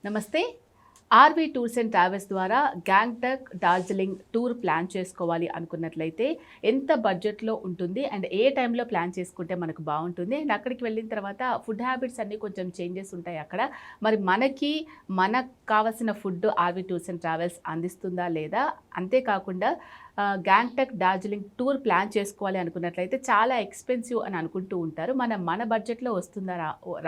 నమస్తే. RV tours and travels ద్వారా Gangtok, Darjeeling tour plan చేసుకోవాలి అనుకున్నట్లయితే ఎంత బడ్జెట్‌లో ఉంటుంది? అండ్ ఏ టైంలో ప్లాన్ చేసుకుంటే మనకు బావుంటుంది? అండ్ అక్కడికి వెళ్ళిన తర్వాత ఫుడ్ హ్యాబిట్స్ అన్నీ కొంచెం చేంజెస్ ఉంటాయి అక్కడ. మరి మనకు కావాల్సిన food RV tours and travels అందిస్తుందా లేదా? అంతేకాకుండా గ్యాంగ్టక్, డార్జిలింగ్ టూర్ ప్లాన్ చేసుకోవాలి అనుకున్నట్లయితే చాలా ఎక్స్‌పెన్సివ్ అని అనుకుంటూ ఉంటారు. మన బడ్జెట్‌లో వస్తుందా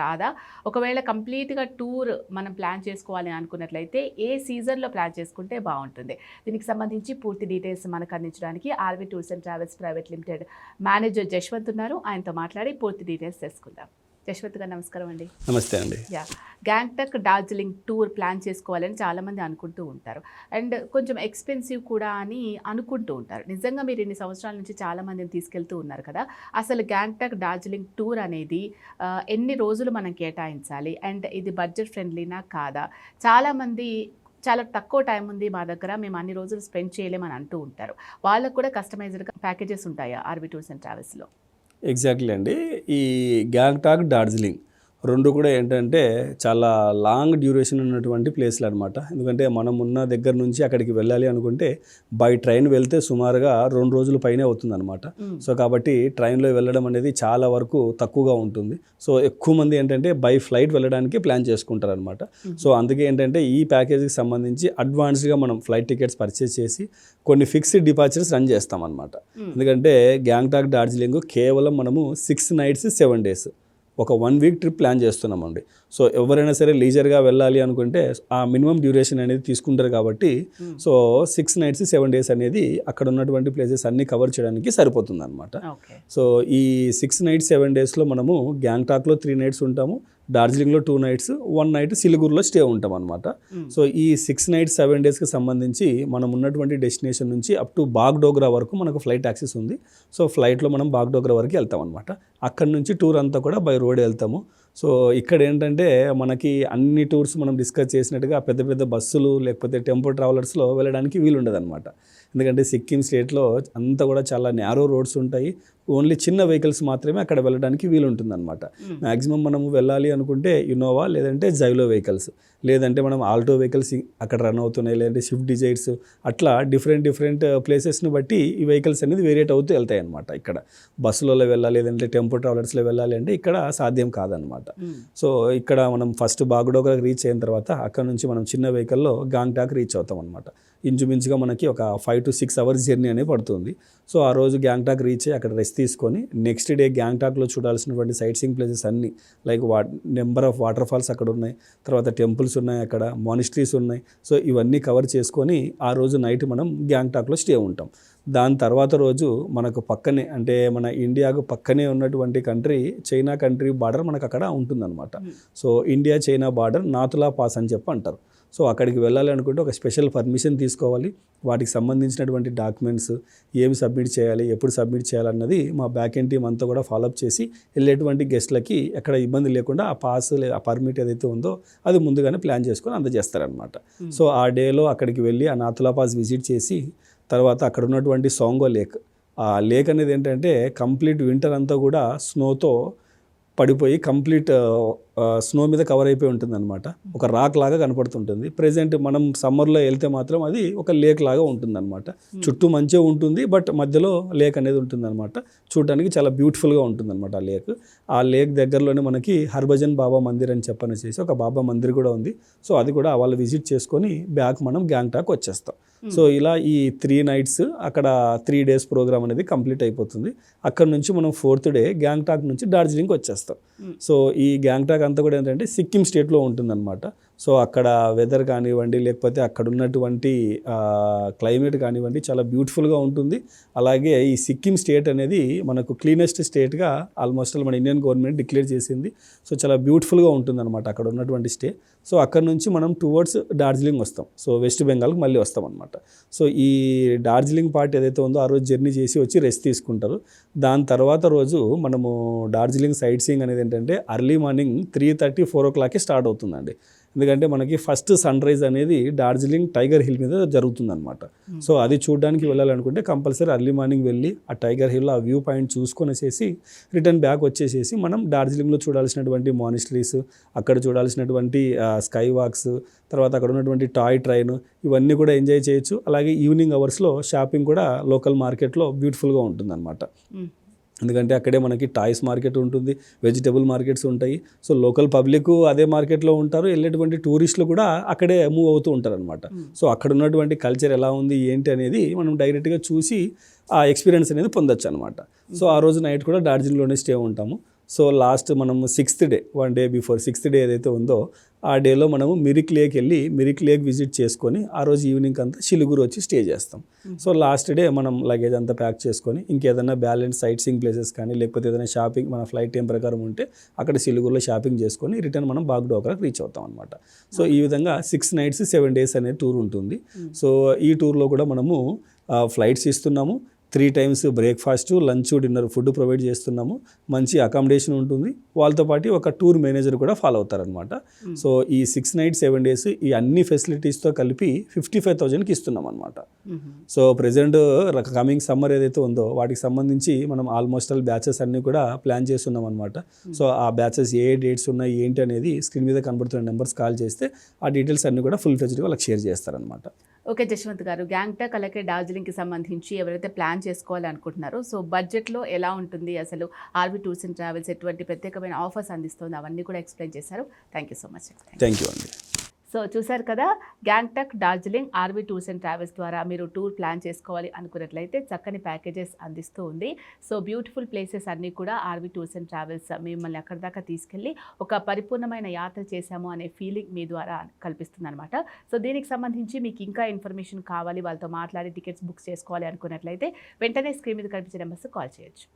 రాదా? ఒకవేళ కంప్లీట్‌గా టూర్ మనం ప్లాన్ చేసుకోవాలి అనుకున్నట్లయితే ఏ సీజన్‌లో ప్లాన్ చేసుకుంటే బావుంటుంది? దీనికి సంబంధించి పూర్తి డీటెయిల్స్ మనకు అందించడానికి RV tours and travels private limited manager Jashwanth ఉన్నారు. ఆయనతో మాట్లాడి పూర్తి డీటెయిల్స్ తెలుసుకుందాం. జశ్వంత్ గారు నమస్కారం అండి. నమస్తే అండి. గ్యాంగ్టక్, డార్జిలింగ్ టూర్ ప్లాన్ చేసుకోవాలని చాలామంది అనుకుంటూ ఉంటారు. అండ్ కొంచెం ఎక్స్పెన్సివ్ కూడా అని అనుకుంటూ ఉంటారు. నిజంగా మీరు ఇన్ని సంవత్సరాల నుంచి చాలామందిని తీసుకెళ్తూ ఉన్నారు కదా. అసలు గ్యాంగ్టక్, డార్జిలింగ్ టూర్ అనేది ఎన్ని రోజులు మనం కేటాయించాలి? అండ్ ఇది బడ్జెట్ ఫ్రెండ్లీనా కాదా? చాలామంది చాలా తక్కువ టైం ఉంది మా దగ్గర, మేము అన్ని రోజులు స్పెండ్ చేయలేమని అంటూ ఉంటారు. వాళ్ళకు కూడా కస్టమైజ్డ్గా ప్యాకేజెస్ ఉంటాయా ఆర్వి టూర్స్ అండ్ ట్రావెల్స్లో? ఎగ్జాక్ట్లీ అండి. ఈ గ్యాంగ్టాక్, డార్జిలింగ్ రెండు కూడా ఏంటంటే చాలా లాంగ్ డ్యూరేషన్ ఉన్నటువంటి ప్లేస్లు అనమాట. ఎందుకంటే మనం ఉన్న దగ్గర నుంచి అక్కడికి వెళ్ళాలి అనుకుంటే బై ట్రైన్ వెళ్తే సుమారుగా 2 రోజుల పైనే అవుతుందన్నమాట. సో కాబట్టి ట్రైన్లో వెళ్ళడం అనేది చాలా వరకు తక్కువగా ఉంటుంది. సో ఎక్కువ మంది ఏంటంటే బై ఫ్లైట్ వెళ్ళడానికి ప్లాన్ చేసుకుంటారు అనమాట. సో అందుకే ఏంటంటే ఈ ప్యాకేజీకి సంబంధించి అడ్వాన్స్డ్గా మనం ఫ్లైట్ టికెట్స్ పర్చేస్ చేసి కొన్ని ఫిక్స్డ్ డిపార్చర్స్ రన్ చేస్తాం అనమాట. ఎందుకంటే గ్యాంగ్టాక్, డార్జిలింగ్ కేవలం మనము 6 nights 7 days ఒక 1 week ట్రిప్ ప్లాన్ చేస్తున్నామండి. సో ఎవరైనా సరే లీజర్గా వెళ్ళాలి అనుకుంటే ఆ మినిమం డ్యూరేషన్ అనేది తీసుకుంటారు కాబట్టి సో 6 nights 7 days అనేది అక్కడ ఉన్నటువంటి ప్లేసెస్ అన్నీ కవర్ చేయడానికి సరిపోతుంది అనమాట. సో ఈ 6 nights 7 daysలో మనము గ్యాంగ్టాక్లో 3 nights ఉంటాము, డార్జిలింగ్లో 2 nights, 1 night సిలిగురిలో స్టే ఉంటాం అనమాట. సో ఈ 6 nights 7 daysకి సంబంధించి మనం ఉన్నటువంటి డెస్టినేషన్ నుంచి అప్ టు బాగ్డోగ్రా వరకు మనకు ఫ్లైట్ యాక్సెస్ ఉంది. సో ఫ్లైట్లో మనం బాగ్డోగ్రా వరకు వెళ్తాం అనమాట. అక్కడి నుంచి టూర్ అంతా కూడా బై రోడ్ వెళ్తాము. సో ఇక్కడ ఏంటంటే మనకి అన్ని టూర్స్ మనం డిస్కస్ చేసినట్టుగా పెద్ద పెద్ద బస్సులు లేకపోతే టెంపో ట్రావెలర్స్లో వెళ్ళడానికి వీలుండదు అనమాట. ఎందుకంటే సిక్కిం స్టేట్లో అంతా కూడా చాలా న్యారో రోడ్స్ ఉంటాయి. ఓన్లీ చిన్న వెహికల్స్ మాత్రమే అక్కడ వెళ్ళడానికి వీలుంటుంది అనమాట. మ్యాక్సిమం మనము వెళ్ళాలి అనుకుంటే ఇన్నోవా లేదంటే జైలో వెహికల్స్, లేదంటే మనం ఆల్టో వెహికల్స్ అక్కడ రన్ అవుతున్నాయి, లేదంటే స్విఫ్ట్ డిజైర్స్, అట్లా డిఫరెంట్ ప్లేసెస్ని బట్టి ఈ వెహికల్స్ అనేది వేరియేట్ అవుతూ వెళ్తాయి అనమాట. ఇక్కడ బస్సులలో వెళ్ళాలి లేదంటే టెంపో ట్రావెలర్స్లో వెళ్ళాలి అంటే ఇక్కడ సాధ్యం కాదనమాట. సో ఇక్కడ మనం ఫస్ట్ బాగ్డోగ్రాకి రీచ్ అయిన తర్వాత అక్కడ నుంచి మనం చిన్న వెహికల్లో గాంగ్టాక్ రీచ్ అవుతాం అనమాట. ఇంచుమించుగా మనకి ఒక 5 to 6 hours జర్నీ అనేది పడుతుంది. సో ఆ రోజు గ్యాంగ్టాక్ రీచ్ అయ్యి అక్కడ రెస్ట్ తీసుకొని నెక్స్ట్ డే గ్యాంగ్టాక్లో చూడాల్సినటువంటి సైట్ సీయింగ్ ప్లేసెస్ అన్నీ like number of waterfalls అక్కడ ఉన్నాయి, తర్వాత టెంపుల్స్ ఉన్నాయి, అక్కడ మానిస్ట్రీస్ ఉన్నాయి. సో ఇవన్నీ కవర్ చేసుకొని ఆ రోజు నైట్ మనం గ్యాంగ్టాక్లో స్టే ఉంటాం. దాని తర్వాత రోజు మనకు పక్కనే అంటే మన ఇండియాకు పక్కనే ఉన్నటువంటి కంట్రీ చైనా కంట్రీ బార్డర్ మనకు అక్కడ ఉంటుందన్నమాట. So India China border Nathula pass అని చెప్పి అంటారు. సో అక్కడికి వెళ్ళాలి అనుకుంటే ఒక స్పెషల్ పర్మిషన్ తీసుకోవాలి. వాటికి సంబంధించినటువంటి డాక్యుమెంట్స్ ఏమి సబ్మిట్ చేయాలి, ఎప్పుడు సబ్మిట్ చేయాలన్నది మా బ్యాక్ ఎండ్ టీమ్ అంతా కూడా ఫాలోఅప్ చేసి వెళ్ళేటువంటి గెస్ట్లకి ఎక్కడ ఇబ్బంది లేకుండా ఆ పాస్ ఆ పర్మిట్ ఏదైతే ఉందో అది ముందుగానే ప్లాన్ చేసుకొని అందజేస్తారనమాట. సో ఆ డేలో అక్కడికి వెళ్ళి ఆ నాతులా పాస్ విజిట్ చేసి తర్వాత అక్కడ ఉన్నటువంటి సోంగో లేక్, ఆ లేక్ అనేది ఏంటంటే కంప్లీట్ వింటర్ అంతా కూడా స్నోతో పడిపోయి కంప్లీట్ స్నో మీద కవర్ అయిపోయి ఉంటుంది అనమాట. ఒక రాక్ లాగా కనపడుతుంటుంది. ప్రెజెంట్ మనం సమ్మర్లో వెళ్తే మాత్రం అది ఒక లేక్ లాగా ఉంటుంది అనమాట. చుట్టూ మంచిగా ఉంటుంది, బట్ మధ్యలో లేక్ అనేది ఉంటుంది అనమాట. చూడడానికి చాలా బ్యూటిఫుల్గా ఉంటుంది అనమాట ఆ లేక్. ఆ లేక్ దగ్గరలోనే మనకి హర్భజన్ బాబా మందిర్ అని చెప్పనేసి ఒక బాబా మందిర్ కూడా ఉంది. సో అది కూడా వాళ్ళు విజిట్ చేసుకొని బ్యాక్ మనం గ్యాంగ్టాక్ వచ్చేస్తాం. సో ఇలా ఈ 3 nights అక్కడ 3 days ప్రోగ్రామ్ అనేది కంప్లీట్ అయిపోతుంది. అక్కడ నుంచి మనం 4th day గ్యాంగ్టాక్ నుంచి డార్జిలింగ్ వచ్చేస్తాం. సో ఈ గ్యాంగ్టాక్ అంతా కూడా ఏంటంటే సిక్కిం స్టేట్లో ఉంటుందన్నమాట. సో అక్కడ వెదర్ కానివ్వండి లేకపోతే అక్కడ ఉన్నటువంటి క్లైమేట్ కానివ్వండి చాలా బ్యూటిఫుల్గా ఉంటుంది. అలాగే ఈ సిక్కిం స్టేట్ అనేది మనకు క్లీనెస్ట్ స్టేట్గా ఆల్మోస్ట్ మన ఇండియన్ గవర్నమెంట్ డిక్లేర్ చేసింది. సో చాలా బ్యూటిఫుల్గా ఉంటుందన్నమాట అక్కడ ఉన్నటువంటి స్టే. సో అక్కడ నుంచి మనం టువర్డ్స్ డార్జిలింగ్ వస్తాం. సో వెస్ట్ బెంగాల్కి మళ్ళీ వస్తాం అనమాట. సో ఈ డార్జిలింగ్ పార్ట్ ఏదైతే ఉందో ఆ రోజు జర్నీ చేసి వచ్చి రెస్ట్ తీసుకుంటారు. దాని తర్వాత రోజు మనము డార్జిలింగ్ సైట్ సీయింగ్ అనేది ఏంటంటే అర్లీ మార్నింగ్ 3:30 4 o'clockకి స్టార్ట్ అవుతుందండి. ఎందుకంటే మనకి ఫస్ట్ సన్ రైజ్ అనేది డార్జిలింగ్ టైగర్ హిల్ మీద జరుగుతుందన్నమాట. సో అది చూడడానికి వెళ్ళాలనుకుంటే కంపల్సరీ అర్లీ మార్నింగ్ వెళ్ళి ఆ టైగర్ హిల్ ఆ వ్యూ పాయింట్ చూసుకొనేసేసి రిటర్న్ బ్యాక్ వచ్చేసేసి మనం డార్జిలింగ్లో చూడాల్సినటువంటి మానిస్టరీస్, అక్కడ చూడాల్సినటువంటి స్కై వాక్స్, తర్వాత అక్కడ ఉన్నటువంటి టాయ్ ట్రైన్, ఇవన్నీ కూడా ఎంజాయ్ చేయొచ్చు. అలాగే ఈవినింగ్ అవర్స్లో షాపింగ్ కూడా లోకల్ మార్కెట్లో బ్యూటిఫుల్గా ఉంటుందన్నమాట. ఎందుకంటే అక్కడే మనకి టాయ్స్ మార్కెట్ ఉంటుంది, వెజిటబుల్ మార్కెట్స్ ఉంటాయి. సో లోకల్ పబ్లిక్ అదే మార్కెట్లో ఉంటారు, వెళ్ళేటువంటి టూరిస్టులు కూడా అక్కడే మూవ్ అవుతూ ఉంటారు అనమాట. సో అక్కడ ఉన్నటువంటి కల్చర్ ఎలా ఉంది ఏంటి అనేది మనం డైరెక్ట్గా చూసి ఆ ఎక్స్పీరియన్స్ అనేది పొందొచ్చు అనమాట. సో ఆ రోజు నైట్ కూడా డార్జిలింగ్లోనే స్టే ఉంటాము. సో లాస్ట్ మనం 6th day, 1 day before 6th day ఏదైతే ఉందో ఆ డేలో మనము మిరిక్ లేక్ వెళ్ళి మిరిక్ లేక్ విజిట్ చేసుకొని ఆ రోజు ఈవినింగ్ అంతా సిలిగురు వచ్చి స్టే చేస్తాం. సో లాస్ట్ డే మనం లగేజ్ అంతా ప్యాక్ చేసుకొని ఇంకేదైనా బ్యాలెన్స్ సైట్ సీయింగ్ ప్లేసెస్ కానీ లేకపోతే ఏదైనా షాపింగ్ మన ఫ్లైట్ టైం ప్రకారం ఉంటే అక్కడ సిలిగురులో షాపింగ్ చేసుకొని రిటర్న్ మనం బాగ్డోగ్రాకి రీచ్ అవుతాం అనమాట. సో ఈ విధంగా 6 nights 7 days అనే టూర్ ఉంటుంది. సో ఈ టూర్లో కూడా మనము ఫ్లైట్స్ ఇస్తున్నాము, 3 times breakfast, lunch, dinner food provide చేస్తున్నాము. మంచి అకామిడేషన్ ఉంటుంది. వాళ్ళతో పాటు ఒక టూర్ మేనేజర్ కూడా ఫాలో అవుతారనమాట. సో ఈ 6 nights 7 days ఈ అన్ని ఫెసిలిటీస్తో కలిపి 55,000కి ఇస్తున్నాం అనమాట. సో ప్రెజెంట్ కమింగ్ సమ్మర్ ఏదైతే ఉందో వాటికి సంబంధించి మనం ఆల్మోస్ట్ ఆల్ బ్యాచెస్ అన్నీ కూడా ప్లాన్ చేస్తున్నాం అనమాట. సో ఆ బ్యాచెస్ ఏ డేట్స్ ఉన్నాయి ఏంటి అనేది స్క్రీన్ మీద కనబడుతున్న నెంబర్స్ కాల్ చేస్తే ఆ డీటెయిల్స్ అన్నీ కూడా ఫుల్ ఫ్లెడ్జ్డ్గా వాళ్ళకి షేర్ చేస్తారనమాట. ఓకే జశ్వంత్ గారు, గ్యాంగ్టాక్ అలాగే డార్జిలింగ్కి సంబంధించి ఎవరైతే ప్లాన్ చేసుకోవాలి అనుకుంటున్నారో సో బడ్జెట్లో ఎలా ఉంటుంది, అసలు ఆర్వీ టూర్స్ అండ్ ట్రావెల్స్ ఎటువంటి ప్రత్యేకమైన ఆఫర్స్ అందిస్తుంది అవన్నీ కూడా ఎక్స్ప్లెయిన్ చేశారు. Thank you so much. Thank you అండి. సో చూశారు కదా, Gangtok, Darjeeling RV tours and travels ద్వారా మీరు టూర్ ప్లాన్ చేసుకోవాలి అనుకున్నట్లయితే చక్కని ప్యాకేజెస్ అందిస్తూ ఉంది. సో బ్యూటిఫుల్ ప్లేసెస్ అన్నీ కూడా ఆర్వీ టూర్స్ అండ్ ట్రావెల్స్ మిమ్మల్ని అక్కడ దాకా తీసుకెళ్ళి ఒక పరిపూర్ణమైన యాత్ర చేశాము అనే ఫీలింగ్ మీ ద్వారా కల్పిస్తుంది అనమాట. సో దీనికి సంబంధించి మీకు ఇంకా ఇన్ఫర్మేషన్ కావాలి, వాళ్ళతో మాట్లాడి టికెట్స్ బుక్ చేసుకోవాలి అనుకున్నట్లయితే వెంటనే స్క్రీన్ మీద కనిపించే నెంబర్స్ కాల్ చేయొచ్చు.